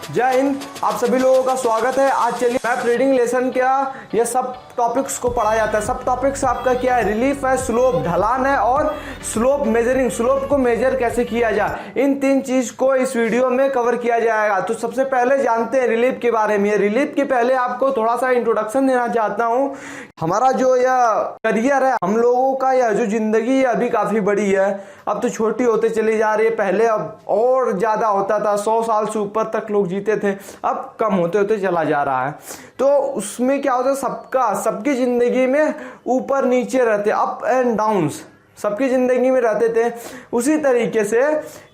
जय हिंद। आप सभी लोगों का स्वागत है। आज चलिए मैप रीडिंग लेसन क्या ये सब टॉपिक्स को पढ़ा जाता है। सब टॉपिक्स आपका क्या है, रिलीफ है, स्लोप ढलान है और स्लोप मेजरिंग, स्लोप को मेजर कैसे किया जाए, इन तीन चीज को इस वीडियो में कवर किया जाएगा। तो सबसे पहले जानते हैं रिलीफ के बारे में। रिलीफ के पहले आपको थोड़ा सा इंट्रोडक्शन देना चाहता हूँ। हमारा जो यह करियर है, हम लोगों का यह जो जिंदगी है अभी काफी बड़ी है। अब तो छोटी होते चली जा रही है, पहले अब और ज्यादा होता था, 100 साल से ऊपर तक लोग जीते थे, अब कम होते होते चला जा रहा है। तो उसमें क्या होता है, सबकी जिंदगी में ऊपर नीचे रहते, अप एंड डाउन्स सबकी जिंदगी में रहते थे। उसी तरीके से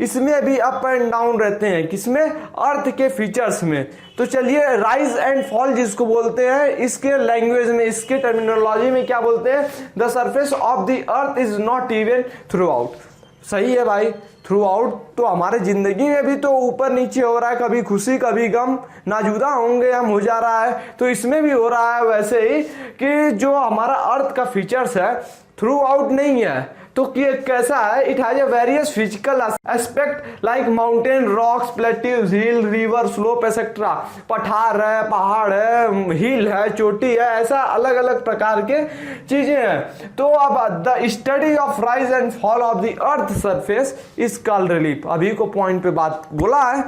इसमें भी अप एंड डाउन रहते हैं। किसमें? अर्थ के फीचर्स में। तो चलिए राइज एंड फॉल जिसको बोलते हैं, इसके लैंग्वेज में, इसके टर्मिनोलॉजी में क्या बोलते हैं? The surface of the earth is not even through out. सही है भाई, थ्रू आउट। तो हमारे जिंदगी में भी तो ऊपर नीचे हो रहा है, कभी खुशी कभी गम, ना जुदा होंगे हम हो जा रहा है। तो इसमें भी हो रहा है वैसे ही कि जो हमारा अर्थ का फीचर्स है थ्रू आउट नहीं है। तो कैसा है? It has a various physical aspect like mountain, rocks, plateaus, hill, river, slope etcetera. पठार है, पहाड़ है, हिल है, चोटी है, ऐसा अलग अलग प्रकार के चीजें हैं। तो अब the study of rise and fall of the earth surface is called relief. अभी को पॉइंट पे बात बोला है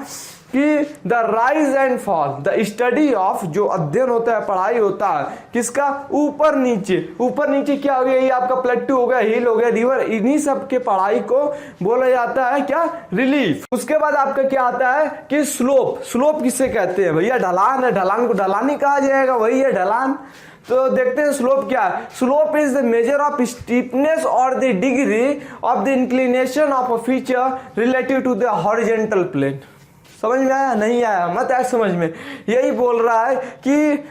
कि the rise and fall, the study of, जो अध्ययन होता है, पढ़ाई होता है किसका? ऊपर नीचे। ऊपर नीचे क्या हो गया? ये आपका प्लेट्यू हो गया, हिल हो गया, रिवर, इन्हीं सब के पढ़ाई को बोला जाता है क्या? रिलीफ। उसके बाद आपका क्या आता है कि स्लोप। स्लोप किससे कहते हैं भैया? ढलान है, ढलान को ढलान ही कहा जाएगा, वही है ढलान। तो देखते हैं स्लोप क्या है। Slope is the measure of steepness और the degree of the inclination of a feature relative to the horizontal plane. समझ में आया? नहीं आया मत आया समझ में। यही बोल रहा है कि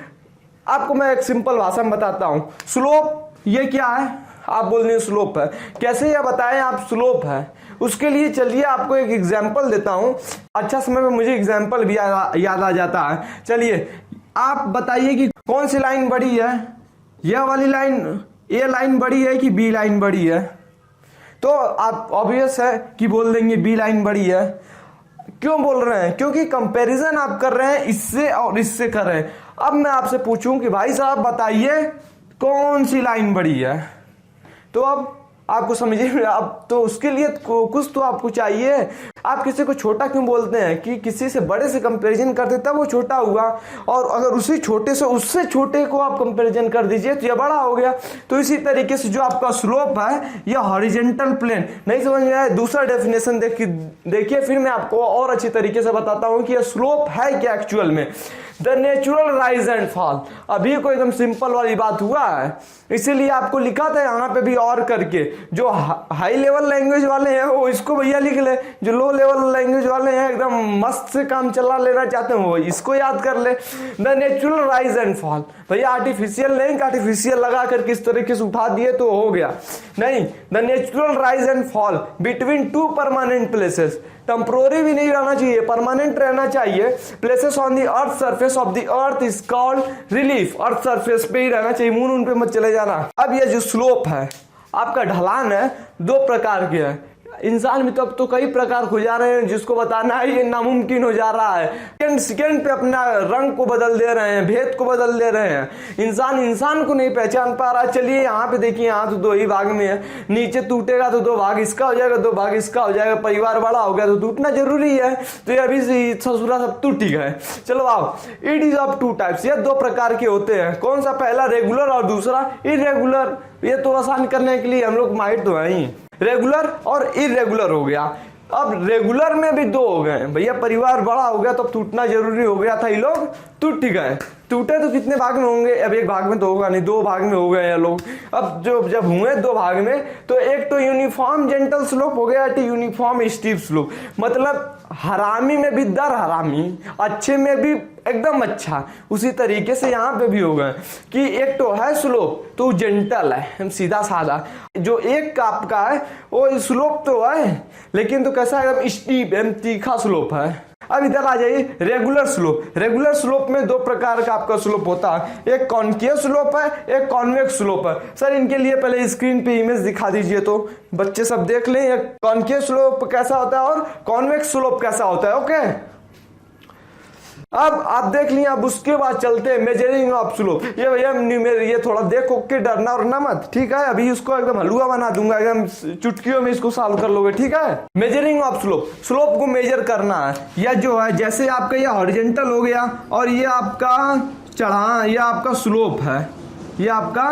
आपको मैं एक सिंपल भाषा में बताता हूं। स्लोप ये क्या है? आप बोल रहे हैं स्लोप है, कैसे यह बताएं आप स्लोप है? उसके लिए चलिए आपको एक एग्जांपल देता हूं। अच्छा समय में मुझे एग्जांपल भी याद आ जाता है। चलिए आप बताइए कि कौन सी लाइन बड़ी है? यह वाली लाइन, ए लाइन बड़ी है कि बी लाइन बड़ी है? तो आप ऑब्वियस है कि बोल देंगे बी लाइन बड़ी है। क्यों बोल रहे हैं? क्योंकि कंपैरिजन आप कर रहे हैं इससे और इससे कर रहे हैं। अब मैं आपसे पूछूं कि भाई साहब बताइए कौन सी लाइन बड़ी है, तो अब आपको समझिए। अब तो उसके लिए कुछ तो आपको चाहिए। आप किसी को छोटा क्यों बोलते हैं? कि किसी से बड़े से कंपैरिजन करते तब वो छोटा हुआ, और अगर उसी छोटे से उससे छोटे को आप कंपैरिजन कर दीजिए तो ये बड़ा हो गया। तो इसी तरीके से जो आपका स्लोप है यह हॉरिजॉन्टल प्लेन। नहीं समझ में आया? दूसरा डेफिनेशन देखिए, फिर मैं आपको और अच्छी तरीके से बताता हूं कि यह स्लोप है क्या एक्चुअल में। The natural rise and fall. अभी को एकदम सिंपल वाली बात हुआ है, इसीलिए आपको लिखा था यहाँ पे भी और करके। जो हाई लेवल लैंग्वेज वाले हैं वो इसको भैया लिख ले, जो लो लेवल लैंग्वेज वाले हैं एकदम मस्त से काम चला लेना चाहते हैं वो इसको याद कर ले। The natural rise and fall, भैया आर्टिफिशियल नहीं, आर्टिफिशियल लगा कर किस तरीके से उठा दिए तो हो गया नहीं। The natural rise and fall between two permanent places. Temporary भी नहीं रहना चाहिए, परमानेंट रहना चाहिए। Places on the earth surface of the earth is called relief. Earth surface पे ही रहना चाहिए, मून उन पे मत चले जाना। अब ये जो स्लोप है आपका ढलान है, दो प्रकार के है। इंसान में तो अब तो कई प्रकार हो जा रहे हैं, जिसको बताना है ये नामुमकिन हो जा रहा है। सेकंड पे अपना रंग को बदल दे रहे हैं, भेद को बदल दे रहे हैं। इंसान को नहीं पहचान पा रहा। चलिए यहाँ पे देखिए, यहाँ तो दो ही भाग में है, नीचे टूटेगा तो दो भाग इसका हो जाएगा, दो भाग इसका हो जाएगा। परिवार बड़ा हो गया तो टूटना जरूरी है, तो ये अभी ससुरा सब टूट गए। चलो आओ, it is of two types. ये दो प्रकार के होते हैं। कौन सा? पहला रेगुलर और दूसरा इरेगुलर। ये तो आसान करने के लिए हम लोग माहिर तो हैं ही। रेगुलर और इरेगुलर हो गया। अब रेगुलर में भी दो हो गए भैया, परिवार बड़ा हो गया तो टूटना जरूरी हो गया था, ये लोग टूट गए। टूटे तो कितने भाग में होंगे? अब एक भाग में तो होगा नहीं, दो भाग में हो गए ये लोग। अब जब हुए दो भाग में, तो एक तो यूनिफॉर्म जेंटल स्लोप हो गया, यूनिफॉर्म स्टीप स्लोप। मतलब हरामी में भी दर हरामी, अच्छे में भी एकदम अच्छा। उसी तरीके से यहाँ पे भी हो गए कि एक तो है स्लोप तो जेंटल है, हम सीधा साधा। जो एक का आपका है वो स्लोप तो है, लेकिन तो कैसा है? एकदम स्टीप, एकदम तीखा स्लोप है। अब इधर आ जाइए, रेगुलर स्लोप। रेगुलर स्लोप में दो प्रकार का आपका स्लोप होता है, एक कॉन्केव स्लोप है, एक कॉन्वेक्स स्लोप है। सर इनके लिए पहले स्क्रीन पे इमेज दिखा दीजिए तो बच्चे सब देख लें, एक कॉन्केव स्लोप कैसा होता है और कॉन्वेक्स स्लोप कैसा होता है। ओके, अब आप देख लिया, अब उसके बाद चलते हैं मेजरिंग ऑफ स्लोप। ये भैया ये थोड़ा देखो के डरना और ना मत, ठीक है। अभी इसको एकदम हलवा बना दूंगा, एकदम चुटकियों में इसको सॉल्व कर लोगे, ठीक है। मेजरिंग ऑफ स्लोप, स्लोप को मेजर करना है। यह जो है जैसे आपका ये हॉरिजॉन्टल हो गया और ये आपका चढ़ा, ये आपका स्लोप है, ये आपका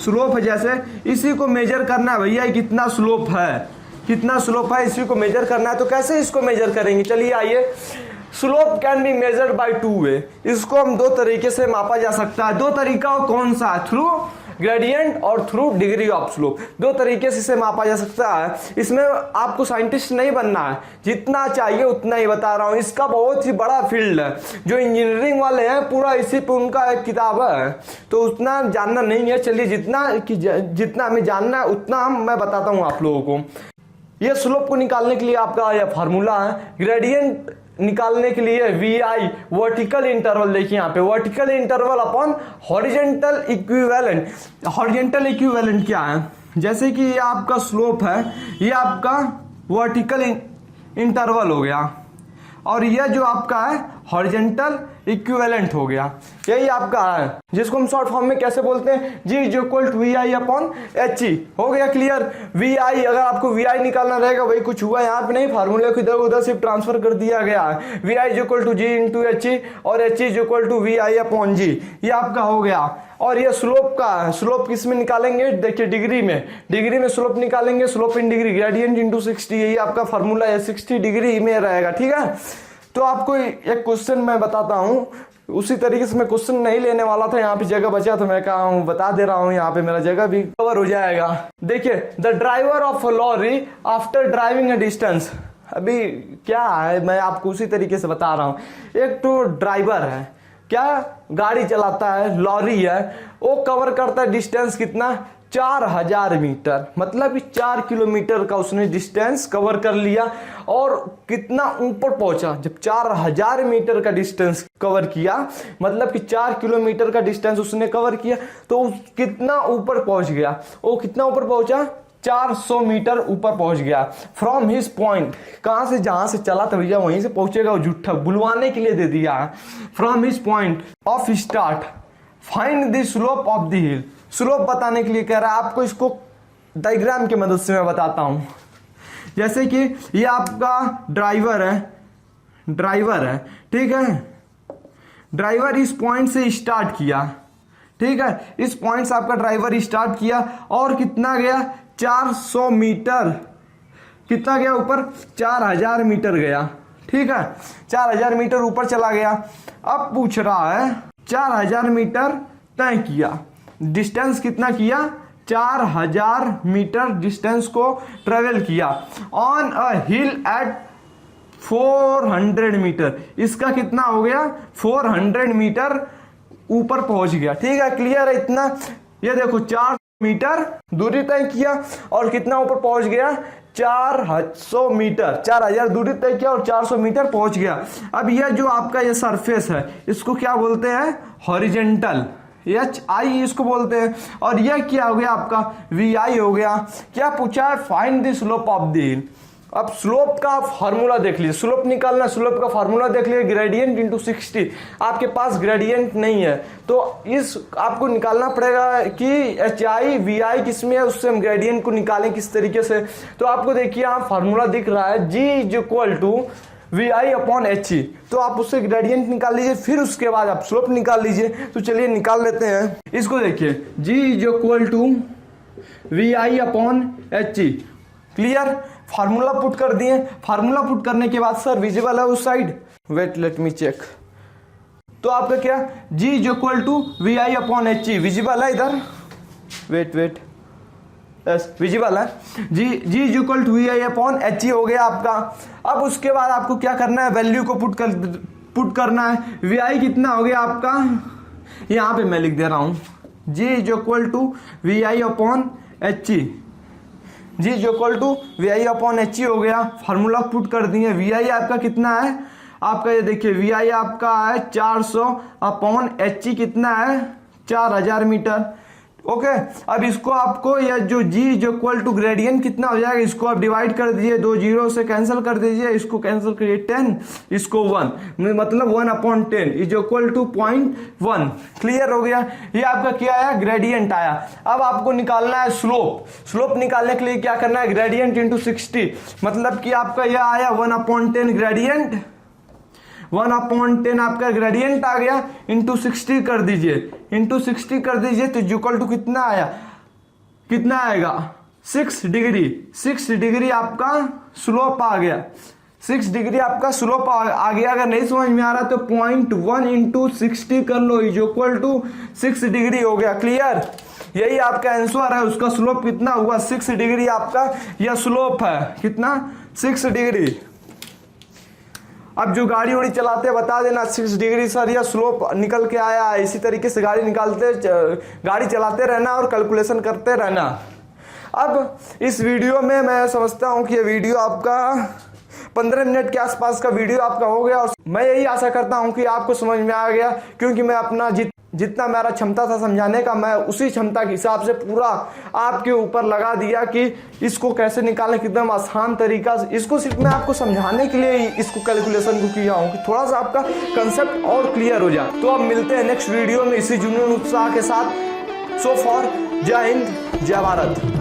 स्लोप है। जैसे इसी को मेजर करना है भैया, कितना स्लोप है, कितना स्लोप है, इसी को मेजर करना है। तो कैसे इसको मेजर करेंगे, चलिए आइए। Slope can be measured by two way, इसको हम दो तरीके से मापा जा सकता है। दो तरीका कौन सा है, थ्रू ग्रेडियंट और थ्रू डिग्री ऑफ स्लोप। दो तरीके से इसे मापा जा सकता है। इसमें आपको साइंटिस्ट नहीं बनना है, जितना चाहिए उतना ही बता रहा हूँ। इसका बहुत ही बड़ा फील्ड है, जो इंजीनियरिंग वाले हैं पूरा इसी पे उनका एक किताब है, तो उतना जानना नहीं है। चलिए जितना हमें जानना है उतना मैं बताता हूँ आप लोगों को। ये स्लोप को निकालने के लिए आपका यह फार्मूला है। ग्रेडियंट निकालने के लिए VI वर्टिकल इंटरवल, देखिए यहाँ पे vertical interval upon horizontal equivalent. Horizontal equivalent क्या है, जैसे कि ये आपका स्लोप है, ये आपका वर्टिकल इंटरवल हो गया और ये जो आपका है हॉरिजॉन्टल इक्विवेलेंट हो गया। यही आपका है, जिसको हम शॉर्ट फॉर्म में कैसे बोलते हैं, G = VI अपॉन HE। हो गया क्लियर। VI, अगर आपको VI निकालना रहेगा, वही कुछ हुआ यहाँ पे नहीं, फार्मूले को इधर उधर सिर्फ ट्रांसफर कर दिया गया है। VI = G × HE और HE = VI अपॉन G, ये आपका हो गया। और ये स्लोप का, स्लोप किस में निकालेंगे, देखिए डिग्री में, डिग्री में स्लोप निकालेंगे, slope in degree, gradient into 60, यही आपका फार्मूला है, 60 डिग्री में रहेगा, ठीक है। तो आपको एक क्वेश्चन मैं बताता हूँ, उसी तरीके से मैं क्वेश्चन नहीं लेने वाला था, यहाँ पे जगह बचा तो मैं कहा हूँ बता दे रहा हूँ, यहाँ पे मेरा जगह भी कवर हो जाएगा। देखिए, the driver of lorry after driving a distance. अभी क्या है, मैं आपको उसी तरीके से बता रहा हूँ। एक तो ड्राइवर है, क्या गाड़ी चलाता है, लॉरी है, वो कवर करता है डिस्टेंस कितना, 4000 मीटर, मतलब कि 4 किलोमीटर का उसने डिस्टेंस कवर कर लिया। और कितना ऊपर पहुंचा, जब 4000 मीटर का डिस्टेंस कवर किया, मतलब कि 4 किलोमीटर का डिस्टेंस उसने कवर किया, तो कितना ऊपर पहुंच गया, वो कितना ऊपर पहुंचा, 400 मीटर ऊपर पहुंच गया। फ्रॉम हिज पॉइंट, कहां से, जहां से चला था भैया वहीं से पहुंचेगा, वो झूठा बुलवाने के लिए दे दिया। From his point of start find the slope of the hill. Slope बताने के लिए कह रहा है आपको, इसको डायग्राम की मदद से मैं बताता हूं। जैसे कि ये आपका ड्राइवर है, ठीक है। ड्राइवर इस पॉइंट से स्टार्ट किया, ठीक है, इस पॉइंट से आपका ड्राइवर स्टार्ट किया और कितना गया, 400 मीटर, कितना गया ऊपर, 4000 मीटर गया, ठीक है, 4000 मीटर ऊपर चला गया। अब पूछ रहा है 4000 मीटर तय किया, डिस्टेंस कितना किया, 4000 मीटर डिस्टेंस को ट्रेवल किया on a hill at 400 meter. इसका कितना हो गया, 400 मीटर ऊपर पहुंच गया, ठीक है, क्लियर है इतना। ये देखो 4 मीटर दूरी तय किया और कितना ऊपर पहुंच गया, 400 मीटर, 4000 दूरी तय किया और 400 मीटर पहुंच गया। अब यह जो आपका ये सरफेस है, इसको क्या बोलते हैं, हॉरिजॉन्टल, HI इसको बोलते हैं। और यह क्या हो गया आपका, VI हो गया। क्या पूछा है, find the slope of the हिल। अब स्लोप का फार्मूला देख लीजिए, स्लोप निकालना, स्लोप का फार्मूला देख लीजिए, ग्रेडियंट इंटू 60। आपके पास ग्रेडियंट नहीं है तो इस आपको निकालना पड़ेगा कि HI VI किसमें है, उससे हम ग्रेडियंट को निकालें किस तरीके से। तो आपको देखिए यहाँ फार्मूला दिख रहा है, G = VI अपॉन HE, तो आप उससे ग्रेडियंट निकाल लीजिए, फिर उसके बाद आप स्लोप निकाल लीजिए। तो चलिए निकाल लेते हैं इसको। देखिए G = VI upon HE, clear. Formula put कर दिए, फार्मूला पुट करने के बाद सर विजिबल है उस side, wait let me check. तो आपका क्या, G = VI upon HE, visible है इधर, वेट यस विजिबल है। G = VI अपॉन HE हो गया आपका। अब उसके बाद आपको क्या करना है, वैल्यू को पुट करना है। VI कितना हो गया आपका, यहाँ पे मैं लिख दे रहा हूँ, G = VI upon HE, G = VI upon HE हो गया। फार्मूला पुट कर दिए। VI आपका कितना है, आपका ये देखिए VI आपका है 400 अपॉन HE कितना है, 4000 मीटर। ओके, अब इसको आपको या जो g जो इक्वल टू ग्रेडियंट कितना हो जाएगा, इसको आप डिवाइड कर दीजिए, 2 जीरो से कैंसिल कर दीजिए, इसको कैंसिल करिए 10, इसको 1, मतलब 1/10 इज इक्वल टू 0.1। क्लियर हो गया, ये आपका क्या आया, ग्रेडियंट आया। अब आपको निकालना है स्लोप। स्लोप निकालने के लिए क्या करना है, ग्रेडियंट इंटू 60, मतलब कि आपका यह आया 1/10 ग्रेडियंट, 1/10 आपका ग्रेडियंट आ गया, इंटू 60 कर दीजिए, इंटू 60 कर दीजिए तो इक्वल टू कितना आया, कितना आएगा 6 डिग्री। 6 डिग्री आपका स्लोप आ गया, 6 डिग्री आपका स्लोप आ गया। अगर नहीं समझ में आ रहा तो 0.1 इंटू 60 कर लो, इक्वल टू 6 डिग्री हो गया। क्लियर, यही आपका आंसर है। उसका स्लोप कितना हुआ, 6 डिग्री आपका यह स्लोप है, कितना 6 डिग्री। अब जो गाड़ी उड़ी चलाते बता देना 6 डिग्री सर यह स्लोप निकल के आया। इसी तरीके से गाड़ी चलाते रहना और कैलकुलेशन करते रहना। अब इस वीडियो में मैं समझता हूं कि ये वीडियो आपका 15 मिनट के आसपास का वीडियो आपका हो गया, और मैं यही आशा करता हूं कि आपको समझ में आ गया, क्योंकि मैं अपना जितना मेरा क्षमता था समझाने का, मैं उसी क्षमता के हिसाब से पूरा आपके ऊपर लगा दिया कि इसको कैसे निकालें, एकदम आसान तरीका से। इसको सिर्फ मैं आपको समझाने के लिए इसको कैलकुलेशन को किया हूँ कि थोड़ा सा आपका कंसेप्ट और क्लियर हो जाए। तो अब मिलते हैं नेक्स्ट वीडियो में इसी जुनून उत्साह के साथ। सो फॉर, जय हिंद, जय भारत।